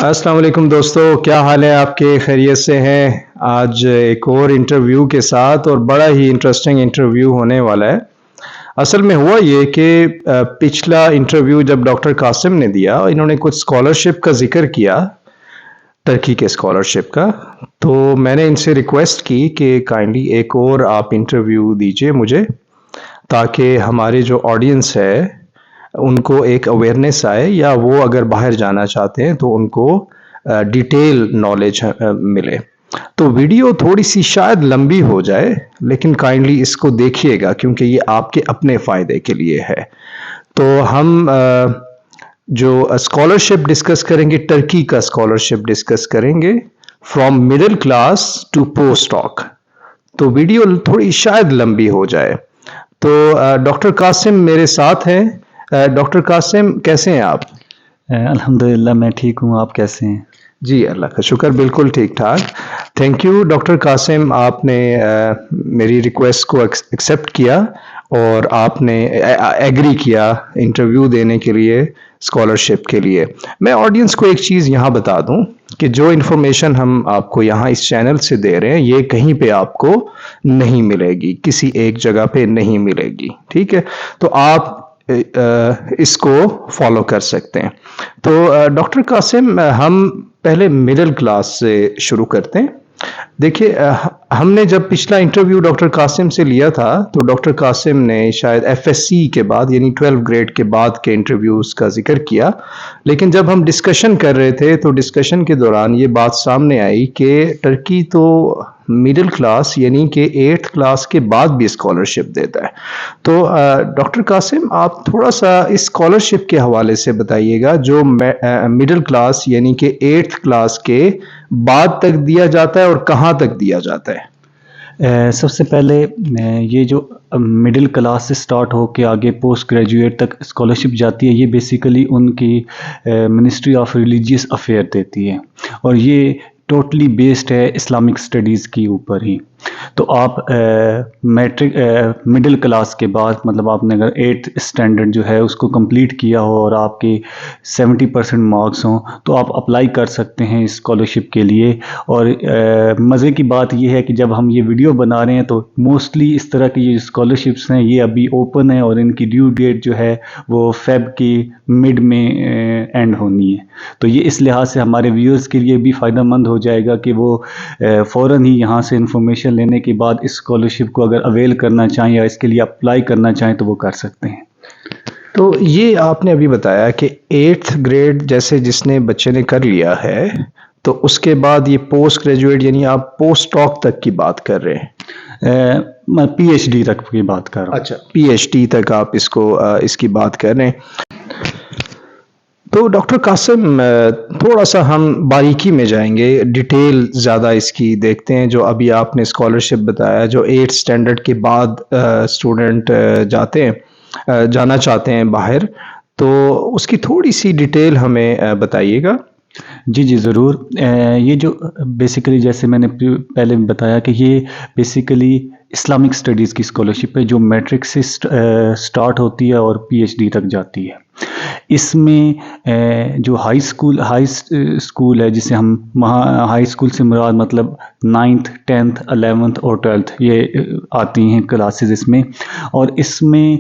السلام علیکم دوستو، کیا حال ہے آپ کے؟ خیریت سے ہیں؟ آج ایک اور انٹرویو کے ساتھ، اور بڑا ہی انٹرسٹنگ انٹرویو ہونے والا ہے۔ اصل میں ہوا یہ کہ پچھلا انٹرویو جب ڈاکٹر قاسم نے دیا، انہوں نے کچھ اسکالرشپ کا ذکر کیا، ترکی کے اسکالرشپ کا، تو میں نے ان سے ریکویسٹ کی کہ کائنڈلی ایک اور آپ انٹرویو دیجئے مجھے، تاکہ ہمارے جو آڈینس ہے ان کو ایک اویئرنیس آئے، یا وہ اگر باہر جانا چاہتے ہیں تو ان کو ڈیٹیل نالج ملے۔ تو ویڈیو تھوڑی سی شاید لمبی ہو جائے، لیکن کائنڈلی اس کو دیکھیے گا، کیونکہ یہ آپ کے اپنے فائدے کے لیے ہے۔ تو ہم جو اسکالرشپ ڈسکس کریں گے، ٹرکی کا اسکالرشپ ڈسکس کریں گے، from middle class to post doc. تو ویڈیو تھوڑی شاید لمبی ہو جائے۔ تو ڈاکٹر قاسم میرے ساتھ ہیں۔ ڈاکٹر قاسم کیسے ہیں آپ؟ الحمدللہ میں ٹھیک ہوں، آپ کیسے ہیں؟ جی اللہ کا شکر، بالکل ٹھیک ٹھاک۔ تھینک یو ڈاکٹر قاسم، آپ نے میری ریکویسٹ کو ایکسیپٹ کیا اور آپ نے ایگری کیا انٹرویو دینے کے لیے، اسکالرشپ کے لیے۔ میں آڈینس کو ایک چیز یہاں بتا دوں کہ جو انفارمیشن ہم آپ کو یہاں اس چینل سے دے رہے ہیں، یہ کہیں پہ آپ کو نہیں ملے گی، کسی ایک جگہ پہ نہیں ملے گی، ٹھیک ہے؟ تو آپ اس کو فالو کر سکتے ہیں۔ تو ڈاکٹر قاسم، ہم پہلے مڈل کلاس سے شروع کرتے ہیں۔ دیکھیے، ہم نے جب پچھلا انٹرویو ڈاکٹر قاسم سے لیا تھا تو ڈاکٹر قاسم نے شاید ایف ایس سی کے بعد، یعنی 12 گریڈ کے بعد کے انٹرویوز کا ذکر کیا، لیکن جب ہم ڈسکشن کر رہے تھے تو ڈسکشن کے دوران یہ بات سامنے آئی کہ ٹرکی تو مڈل کلاس یعنی کہ 8th کلاس کے بعد بھی اسکالرشپ دیتا ہے۔ تو ڈاکٹر قاسم، آپ تھوڑا سا اس اسکالرشپ کے حوالے سے بتائیے گا، جو مڈل کلاس یعنی کہ 8th کلاس کے بعد تک دیا جاتا ہے اور کہاں تک دیا جاتا ہے؟ سب سے پہلے یہ جو مڈل کلاس سے سٹارٹ ہو کے آگے پوسٹ گریجویٹ تک اسکالرشپ جاتی ہے، یہ بیسیکلی ان کی منسٹری آف ریلیجیس افیئر دیتی ہے، اور یہ ٹوٹلی بیسڈ ہے اسلامک سٹڈیز کی اوپر ہی۔ تو آپ میٹرک مڈل کلاس کے بعد، مطلب آپ نے اگر 8th اسٹینڈرڈ جو ہے اس کو کمپلیٹ کیا ہو اور آپ کے 70% مارکس ہوں، تو آپ اپلائی کر سکتے ہیں اس اسکالرشپ کے لیے۔ اور مزے کی بات یہ ہے کہ جب ہم یہ ویڈیو بنا رہے ہیں تو موسٹلی اس طرح کی یہ اسکالرشپس ہیں، یہ ابھی اوپن ہیں، اور ان کی ڈیو ڈیٹ جو ہے وہ فیب کی مڈ میں اینڈ ہونی ہے۔ تو یہ اس لحاظ سے ہمارے ویورز کے لیے بھی فائدہ مند ہو جائے گا کہ وہ فوراً ہی یہاں سے انفارمیشن لینے کے بعد اس اسکالرشپ کو اگر اویل کرنا چاہیں یا اس کے لیے اپلائی کرنا چاہیں تو وہ کر سکتے ہیں۔ تو یہ آپ نے ابھی بتایا کہ 8th گریڈ جیسے جس نے بچے نے کر لیا ہے، تو اس کے بعد یہ پوسٹ گریجویٹ یعنی آپ پوسٹ ڈاک تک کی بات کر رہے ہیں؟ میں پی ایچ ڈی تک کی بات کر رہا ہوں۔ اچھا، پی ایچ ڈی تک آپ اس کی بات کر رہے ہیں۔ تو ڈاکٹر قاسم، تھوڑا سا ہم باریکی میں جائیں گے، ڈیٹیل زیادہ اس کی دیکھتے ہیں۔ جو ابھی آپ نے اسکالرشپ بتایا، جو 8th اسٹینڈرڈ کے بعد اسٹوڈنٹ جانا چاہتے ہیں باہر، تو اس کی تھوڑی سی ڈیٹیل ہمیں بتائیے گا۔ جی ضرور۔ یہ جو بیسیکلی جیسے میں نے پہلے بتایا کہ یہ بیسیکلی اسلامک سٹڈیز کی اسکالرشپ ہے، جو میٹرک سے سٹارٹ ہوتی ہے اور پی ایچ ڈی تک جاتی ہے۔ اس میں جو ہائی اسکول ہے، جسے ہم ہائی اسکول سے مراد مطلب 9th 10th 11th اور 12th یہ آتی ہیں کلاسز اس میں، اور اس میں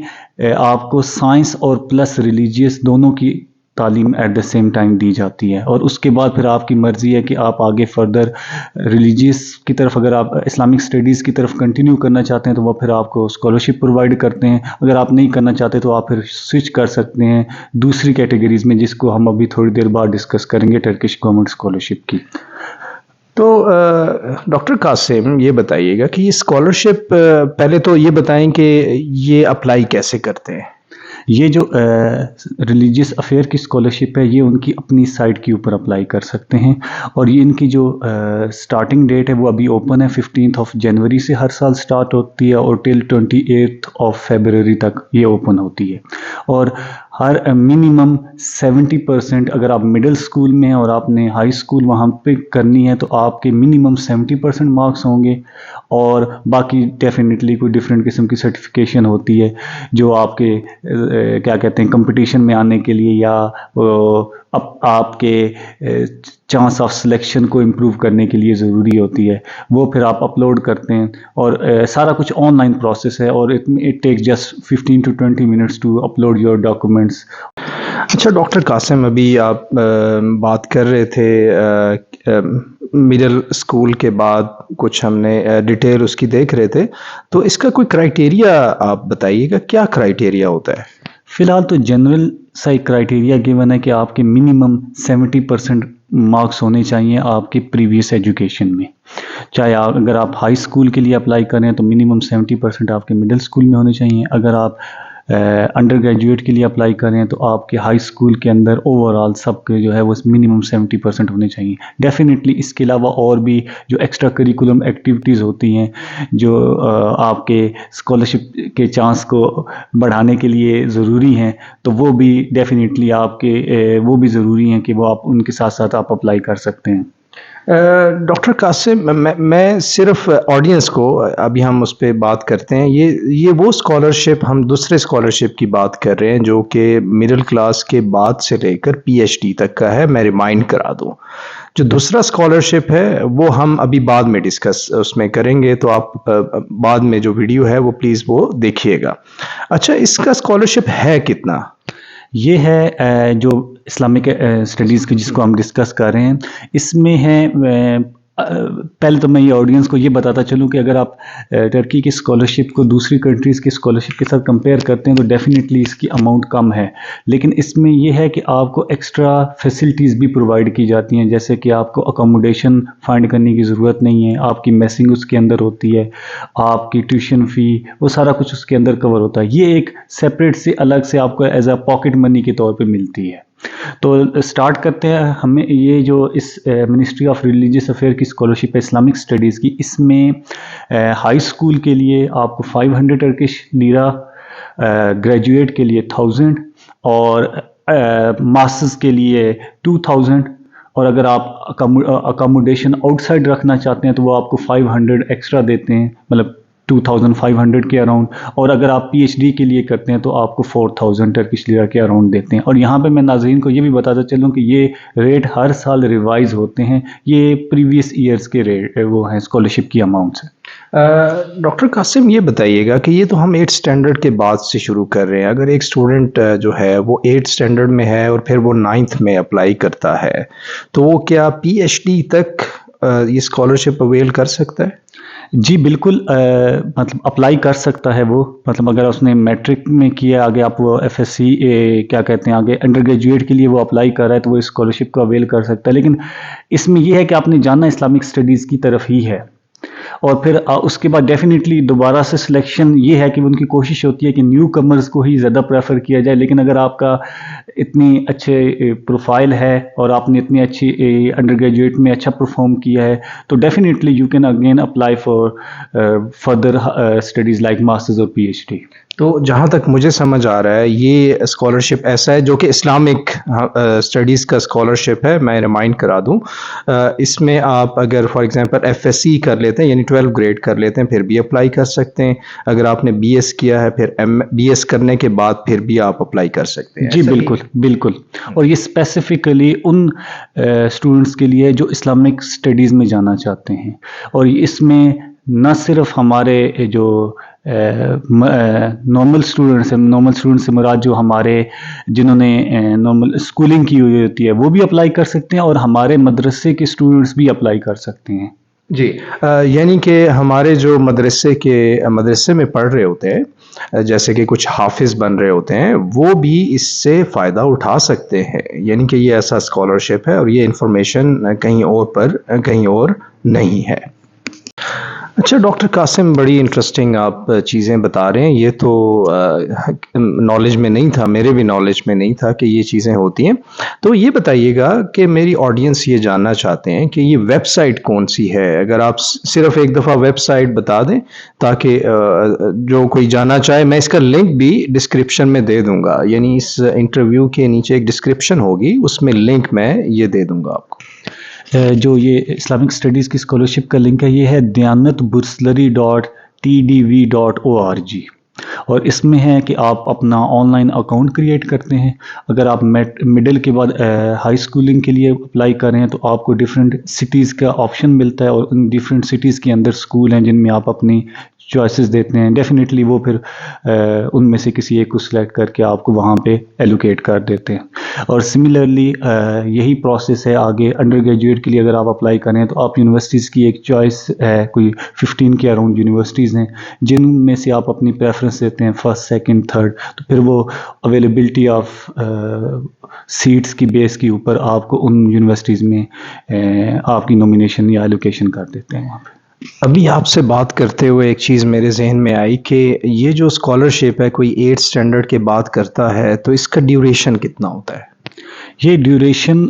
آپ کو سائنس اور پلس ریلیجیس دونوں کی تعلیم ایٹ دا سیم ٹائم دی جاتی ہے۔ اور اس کے بعد پھر آپ کی مرضی ہے کہ آپ آگے فردر ریلیجیس کی طرف، اگر آپ اسلامک سٹڈیز کی طرف کنٹینیو کرنا چاہتے ہیں تو وہ پھر آپ کو اسکالرشپ پرووائڈ کرتے ہیں۔ اگر آپ نہیں کرنا چاہتے تو آپ پھر سوئچ کر سکتے ہیں دوسری کیٹیگریز میں، جس کو ہم ابھی تھوڑی دیر بعد ڈسکس کریں گے، ٹرکش گورنمنٹ اسکالرشپ کی۔ تو ڈاکٹر قاسم یہ بتائیے گا کہ یہ اسکالرشپ، پہلے تو یہ بتائیں کہ یہ اپلائی کیسے کرتے ہیں؟ یہ جو ریلیجیس افیئر کی اسکالرشپ ہے، یہ ان کی اپنی سائٹ کے اوپر اپلائی کر سکتے ہیں، اور یہ ان کی جو سٹارٹنگ ڈیٹ ہے وہ ابھی اوپن ہے۔ 15 جنوری سے ہر سال سٹارٹ ہوتی ہے اور ٹل 28 فیبروری تک یہ اوپن ہوتی ہے۔ اور ہر منیمم 70%، اگر آپ مڈل اسکول میں ہیں اور آپ نے ہائی اسکول وہاں پہ کرنی ہے تو آپ کے منیمم 70% مارکس ہوں گے، اور باقی ڈیفینیٹلی کوئی ڈفرینٹ قسم کی سرٹیفکیشن ہوتی ہے جو آپ کے کیا کہتے ہیں کمپٹیشن میں آنے کے لیے یا آپ کے چانس آف سلیکشن کو امپروو کرنے کے لیے ضروری ہوتی ہے، وہ پھر آپ اپلوڈ کرتے ہیں، اور سارا کچھ آن لائن پروسیس ہے، اور it take just 15 to 20 minutes to upload your documents. اچھا ڈاکٹر قاسم، ابھی آپ بات کر رہے تھے مڈل اسکول کے بعد کچھ ہم نے ڈیٹیل اس کی دیکھ رہے تھے، تو اس کا کوئی کرائٹیریا آپ بتائیے گا، کیا کرائٹیریا ہوتا ہے؟ فی الحال تو جنرل سا ایک کرائٹیریا گیون ہے کہ آپ کے منیمم 70% مارکس ہونے چاہیے آپ کے پریویس ایجوکیشن میں، چاہے اگر آپ ہائی اسکول کے لیے اپلائی کریں تو منیمم 70% آپ کے مڈل اسکول میں ہونے چاہیے، اگر آپ انڈر گریجویٹ کے لیے اپلائی کریں تو آپ کے ہائی اسکول کے اندر اوور آل سب کے جو ہے وہ منیمم 70% ہونے چاہیے۔ ڈیفینیٹلی اس کے علاوہ اور بھی جو ایکسٹرا کریکولم ایکٹیویٹیز ہوتی ہیں جو آپ کے اسکالرشپ کے چانس کو بڑھانے کے لیے ضروری ہیں، تو وہ بھی ڈیفینیٹلی آپ کے وہ بھی ضروری ہیں کہ وہ آپ ان کے ساتھ ساتھ آپ اپلائی کر سکتے ہیں۔ ڈاکٹر قاسم، میں صرف آڈینس کو ابھی ہم اس پہ بات کرتے ہیں، یہ وہ اسکالرشپ، ہم دوسرے اسکالرشپ کی بات کر رہے ہیں جو کہ مڈل کلاس کے بعد سے لے کر پی ایچ ڈی تک کا ہے، میں ریمائنڈ کرا دوں۔ جو دوسرا اسکالرشپ ہے وہ ہم ابھی بعد میں ڈسکس اس میں کریں گے، تو آپ بعد میں جو ویڈیو ہے وہ پلیز وہ دیکھیے گا۔ اچھا، اس کا اسکالرشپ ہے کتنا؟ یہ ہے جو اسلامک اسٹڈیز کی جس کو ہم ڈسکس کر رہے ہیں، اس میں ہے پہلے تو میں یہ آڈینس کو یہ بتاتا چلوں کہ اگر آپ ٹرکی کی اسکالرشپ کو دوسری کنٹریز کی اسکالرشپ کے ساتھ کمپیئر کرتے ہیں تو ڈیفینیٹلی اس کی اماؤنٹ کم ہے، لیکن اس میں یہ ہے کہ آپ کو ایکسٹرا فیسلٹیز بھی پرووائڈ کی جاتی ہیں، جیسے کہ آپ کو اکوموڈیشن فائنڈ کرنے کی ضرورت نہیں ہے، آپ کی میسنگ اس کے اندر ہوتی ہے، آپ کی ٹیوشن فی، وہ سارا کچھ اس کے اندر کور ہوتا ہے، یہ ایک سیپریٹ سے الگ سے آپ کو ایز اے پاکٹ منی کے طور پہ ملتی ہے۔ تو سٹارٹ کرتے ہیں، ہمیں یہ جو اس منسٹری آف ریلیجیس افیئر کی اسکالرشپ ہے اسلامک اسٹڈیز کی، اس میں ہائی اسکول کے لیے آپ کو 500 ٹرکش لیرہ، گریجویٹ کے لیے 1000، اور ماسٹرز کے لیے 2000، اور اگر آپ اکاموڈیشن آؤٹ سائڈ رکھنا چاہتے ہیں تو وہ آپ کو 500 ایکسٹرا دیتے ہیں، مطلب 2500 کے اراؤنڈ، اور اگر آپ پی ایچ ڈی کے لیے کرتے ہیں تو آپ کو 4000 ٹرکش لیرہ کے اراؤنڈ دیتے ہیں۔ اور یہاں پہ میں ناظرین کو یہ بھی بتاتا چلوں کہ یہ ریٹ ہر سال ریوائز ہوتے ہیں، یہ پریویس ایئرز کے ریٹ وہ ہیں اسکالرشپ کی اماؤنٹس ہیں۔ ڈاکٹر قاسم، یہ بتائیے گا کہ یہ تو ہم 8 اسٹینڈرڈ کے بعد سے شروع کر رہے ہیں، اگر ایک اسٹوڈنٹ جو ہے وہ 8 اسٹینڈرڈ میں ہے اور پھر وہ 9th میں اپلائی کرتا ہے، تو وہ کیا پی ایچ ڈی تک یہ اسکالرشپ اویل کر سکتا ہے؟ جی بالکل، مطلب اپلائی کر سکتا ہے وہ، مطلب اگر اس نے میٹرک میں کیا، آگے آپ وہ ایف ایس سی کیا کہتے ہیں آگے انڈر گریجویٹ کے لیے وہ اپلائی کر رہا ہے تو وہ اسکالرشپ کو اویل کر سکتا ہے، لیکن اس میں یہ ہے کہ آپ نے جانا اسلامک اسٹڈیز کی طرف ہی ہے، اور پھر اس کے بعد ڈیفینیٹلی دوبارہ سے سلیکشن یہ ہے کہ ان کی کوشش ہوتی ہے کہ نیو کمرز کو ہی زیادہ پریفر کیا جائے، لیکن اگر آپ کا اتنی اچھے پروفائل ہے اور آپ نے اتنی اچھی انڈر گریجویٹ میں اچھا پرفارم کیا ہے تو definitely you can again apply for further studies like masters اور پی ایچ ڈی۔ تو جہاں تک مجھے سمجھ آ رہا ہے یہ اسکالرشپ ایسا ہے جو کہ اسلامک اسٹڈیز کا اسکالرشپ ہے، میں ریمائنڈ کرا دوں، اس میں آپ اگر for example F S C کر لیتے ہیں یعنی 12 گریڈ کر لیتے ہیں پھر بھی اپلائی کر سکتے ہیں، اگر آپ نے بی ایس کیا ہے پھر بی ایس کرنے کے بعد پھر بھی آپ اپلائی کر سکتے ہیں۔ جی بالکل بالکل، اور یہ اسپیسیفکلی ان اسٹوڈنٹس کے لیے جو اسلامک اسٹڈیز میں جانا چاہتے ہیں، اور اس میں نہ صرف ہمارے جو نارمل اسٹوڈنٹس ہیں، نارمل اسٹوڈنٹس سے مراد جو ہمارے جنہوں نے نارمل اسکولنگ کی ہوئی ہوتی ہے وہ بھی اپلائی کر سکتے ہیں، اور ہمارے مدرسے کے اسٹوڈنٹس بھی اپلائی کر سکتے ہیں۔ جی، یعنی کہ ہمارے جو مدرسے میں پڑھ رہے ہوتے ہیں، جیسے کہ کچھ حافظ بن رہے ہوتے ہیں، وہ بھی اس سے فائدہ اٹھا سکتے ہیں، یعنی کہ یہ ایسا اسکالرشپ ہے اور یہ انفارمیشن کہیں اور نہیں ہے۔ اچھا ڈاکٹر قاسم، بڑی انٹرسٹنگ آپ چیزیں بتا رہے ہیں، یہ تو نالج میں نہیں تھا، میرے بھی نالج میں نہیں تھا کہ یہ چیزیں ہوتی ہیں، تو یہ بتائیے گا کہ میری آڈینس یہ جاننا چاہتے ہیں کہ یہ ویب سائٹ کون سی ہے، اگر آپ صرف ایک دفعہ ویب سائٹ بتا دیں تاکہ جو کوئی جاننا چاہے، میں اس کا لنک بھی ڈسکرپشن میں دے دوں گا، یعنی اس انٹرویو کے نیچے ایک ڈسکرپشن ہوگی، اس میں لنک میں یہ دے دوں گا آپ کو۔ جو یہ اسلامک اسٹڈیز کی اسکالرشپ کا لنک ہے یہ ہے دیانت برسلری.tdv.org، اور اس میں ہے کہ آپ اپنا آن لائن اکاؤنٹ کریٹ کرتے ہیں. اگر آپ مڈل کے بعد ہائی اسکولنگ کے لیے اپلائی کر رہے ہیں تو آپ کو ڈفرینٹ سٹیز کا آپشن ملتا ہے، اور ان ڈفرینٹ سٹیز کے اندر اسکول ہیں جن میں آپ اپنی چوائسیز دیتے ہیں. ڈیفینیٹلی وہ پھر ان میں سے کسی ایک کو سلیکٹ کر کے آپ کو وہاں پہ ایلوکیٹ کر دیتے ہیں. اور سملرلی یہی پروسیس ہے آگے انڈر گریجویٹ کے لیے. اگر آپ اپلائی کریں تو آپ یونیورسٹیز کی ایک چوائس ہے، کوئی 15 کے اراؤنڈ یونیورسٹیز ہیں جن میں سے آپ اپنی پریفرنس دیتے ہیں، فرسٹ سیکنڈ تھرڈ. تو پھر وہ اویلیبلٹی آف سیٹس کی بیس کے اوپر آپ کو ان یونیورسٹیز میں آپ کی نومینیشن یا ایلوکیشن کر دیتے ہیں وہاں پہ. ابھی آپ سے بات کرتے ہوئے ایک چیز میرے ذہن میں آئی کہ یہ جو اسکالرشپ ہے کوئی 8 اسٹینڈرڈ کے بعد کرتا ہے تو اس کا ڈیوریشن کتنا ہوتا ہے؟ یہ ڈیوریشن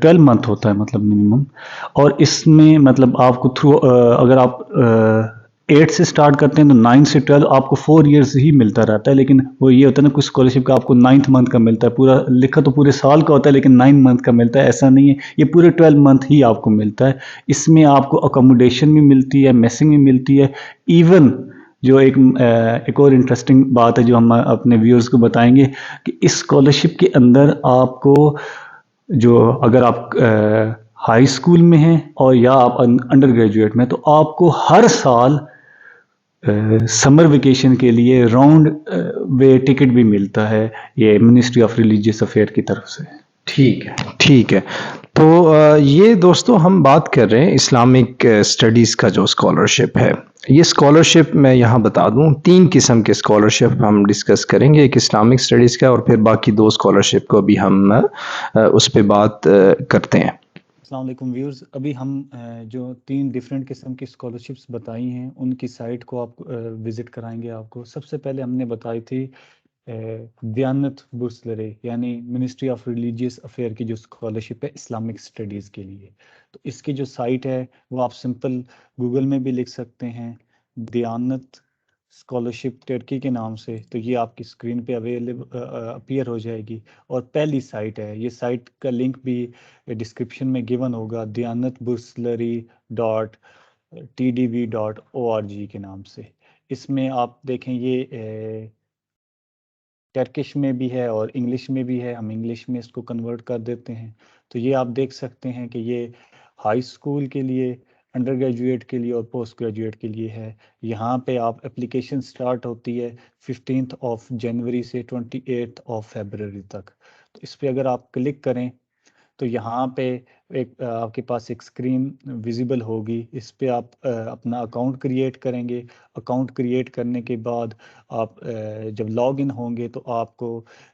12 منتھ ہوتا ہے مطلب منیمم. اور اس میں مطلب آپ کو تھرو اگر آپ 8 سے سٹارٹ کرتے ہیں تو 9 سے 12 آپ کو 4 ایئرس ہی ملتا رہتا ہے. لیکن وہ یہ ہوتا ہے نا کچھ اسکالرشپ کا آپ کو 9th منتھ کا ملتا ہے، پورا لکھا تو پورے سال کا ہوتا ہے لیکن 9 منتھ کا ملتا ہے. ایسا نہیں ہے، یہ پورے 12 منتھ ہی آپ کو ملتا ہے. اس میں آپ کو اکوموڈیشن بھی ملتی ہے، میسنگ بھی ملتی ہے. ایون جو ایک اور انٹرسٹنگ بات ہے جو ہم اپنے ویورز کو بتائیں گے کہ اس اسکالرشپ کے اندر آپ کو جو اگر آپ ہائی اسکول میں ہیں اور یا آپ انڈر گریجویٹ میں، تو آپ کو ہر سال سمر ویکیشن کے لیے راؤنڈ وے ٹکٹ بھی ملتا ہے، یہ منسٹری آف ریلیجیس افیئر کی طرف سے. ٹھیک ہے، ٹھیک ہے. تو یہ دوستو ہم بات کر رہے ہیں اسلامک اسٹڈیز کا جو اسکالرشپ ہے. یہ اسکالرشپ میں یہاں بتا دوں 3 قسم کے اسکالرشپ ہم ڈسکس کریں گے، ایک اسلامک اسٹڈیز کا اور پھر باقی 2 اسکالرشپ کو بھی ہم اس پہ بات کرتے ہیں. السلام علیکم ویورز. ابھی ہم جو 3 ڈفرینٹ قسم کی اسکالرشپس بتائی ہیں ان کی سائٹ کو آپ وزٹ کرائیں گے. آپ کو سب سے پہلے ہم نے بتائی تھی دیانت بورسلری یعنی منسٹری آف ریلیجیس افیئر کی جو اسکالرشپ ہے اسلامک اسٹڈیز کے لیے. تو اس کی جو سائٹ ہے وہ آپ سمپل گوگل میں بھی لکھ سکتے ہیں، دیانت اسکالرشپ ٹرکی کے نام سے. تو یہ آپ کی اسکرین پہ اپیئر ہو جائے گی. اور پہلی سائٹ ہے، یہ سائٹ کا لنک بھی ڈسکرپشن میں گیون ہوگا، دیانت بورسلری .tdv.org کے نام سے. اس میں آپ دیکھیں یہ ٹرکش میں بھی ہے اور انگلش میں بھی ہے. ہم انگلش میں اس کو کنورٹ کر دیتے ہیں. تو یہ آپ دیکھ سکتے ہیں کہ یہ ہائی اسکول کے لیے، انڈر گریجویٹ کے لیے اور پوسٹ گریجویٹ کے لیے ہے. یہاں پہ آپ اپلیکیشن سٹارٹ ہوتی ہے 15 جنوری سے 28 فیبروری تک. تو اس پہ اگر آپ کلک کریں تو یہاں پہ ایک آپ کے پاس ایک اسکرین ویزیبل ہوگی. اس پہ آپ اپنا اکاؤنٹ کریٹ کریں گے. اکاؤنٹ کریٹ کرنے کے بعد آپ جب لاگ ان ہوں گے تو آپ کو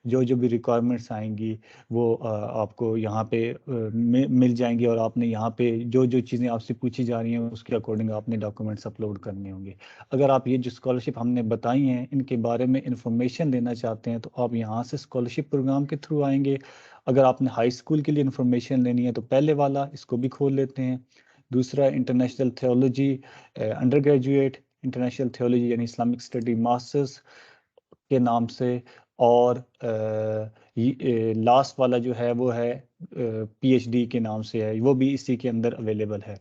جو بھی ریکوائرمنٹس آئیں گی وہ آپ کو یہاں پہ مل جائیں گی. اور آپ نے یہاں پہ جو چیزیں آپ سے پوچھی جا رہی ہیں اس کے اکارڈنگ آپ نے ڈاکومنٹس اپلوڈ کرنے ہوں گے. اگر آپ یہ جو اسکالرشپ ہم نے بتائی ہیں ان کے بارے میں انفارمیشن لینا چاہتے ہیں تو آپ یہاں سے اسکالرشپ پروگرام کے تھرو آئیں گے. اگر آپ نے ہائی اسکول کے لیے انفارمیشن لینی ہے تو پہلے والا اس کو بھی کھول لیتے ہیں. دوسرا international theology under graduate, international theology یعنی اسلامک اسٹڈی ماسٹرز کے نام سے. اور لاسٹ والا جو ہے وہ ہے پی ایچ ڈی کے نام سے ہے، وہ بھی اسی کے اندر اویلیبل ہے.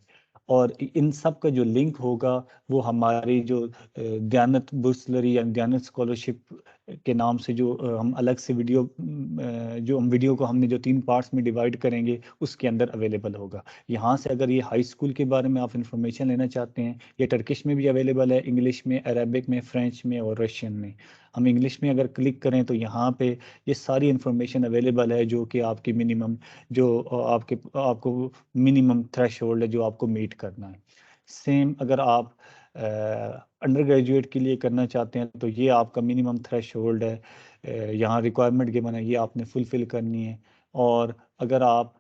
اور ان سب کا جو لنک ہوگا وہ ہماری جو دیانت بورسلری یا دیانت اسکالرشپ کے نام سے جو ہم الگ سے ویڈیو کو ہم نے جو 3 پارٹس میں ڈیوائڈ کریں گے اس کے اندر اویلیبل ہوگا. یہاں سے اگر یہ ہائی اسکول کے بارے میں آپ انفارمیشن لینا چاہتے ہیں، یہ ٹرکش میں بھی اویلیبل ہے، انگلش میں، عربک میں، فرینچ میں اور رشین میں. ہم انگلش میں اگر کلک کریں تو یہاں پہ یہ ساری انفارمیشن اویلیبل ہے جو کہ آپ کی منیمم جو آپ کو منیمم تھریش ہولڈ ہے جو آپ کو میٹ کرنا ہے. سیم اگر آپ انڈر گریجویٹ کے لیے کرنا چاہتے ہیں تو یہ آپ کا منیمم تھریش ہولڈ ہے، یہاں ریکوائرمنٹ گیون ہے، یہ آپ نے فلفل کرنی ہے. اور اگر آپ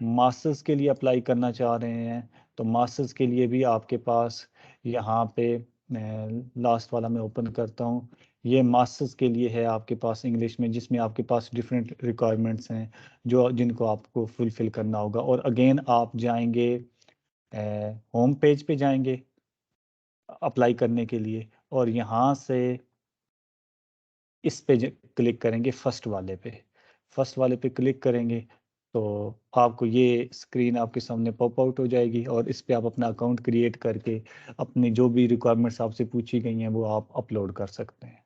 ماسٹرز کے لیے اپلائی کرنا چاہ رہے ہیں تو ماسٹرز کے لیے بھی آپ کے پاس یہاں پہ لاسٹ والا میں اوپن کرتا ہوں، یہ ماسٹرز کے لیے ہے آپ کے پاس انگلش میں، جس میں آپ کے پاس ڈفرینٹ ریکوائرمنٹس ہیں جن کو آپ کو فلفل کرنا ہوگا. اور اگین آپ جائیں گے ہوم پیج پہ جائیں گے اپلائی کرنے کے لیے اور یہاں سے اس پہ کلک کریں گے فرسٹ والے پہ کلک کریں گے تو آپ کو یہ اسکرین آپ کے سامنے پاپ آؤٹ ہو جائے گی. اور اس پہ آپ اپنا اکاؤنٹ کریٹ کر کے اپنی جو بھی ریکوائرمنٹس آپ سے پوچھی گئی ہیں وہ آپ اپلوڈ کر سکتے ہیں.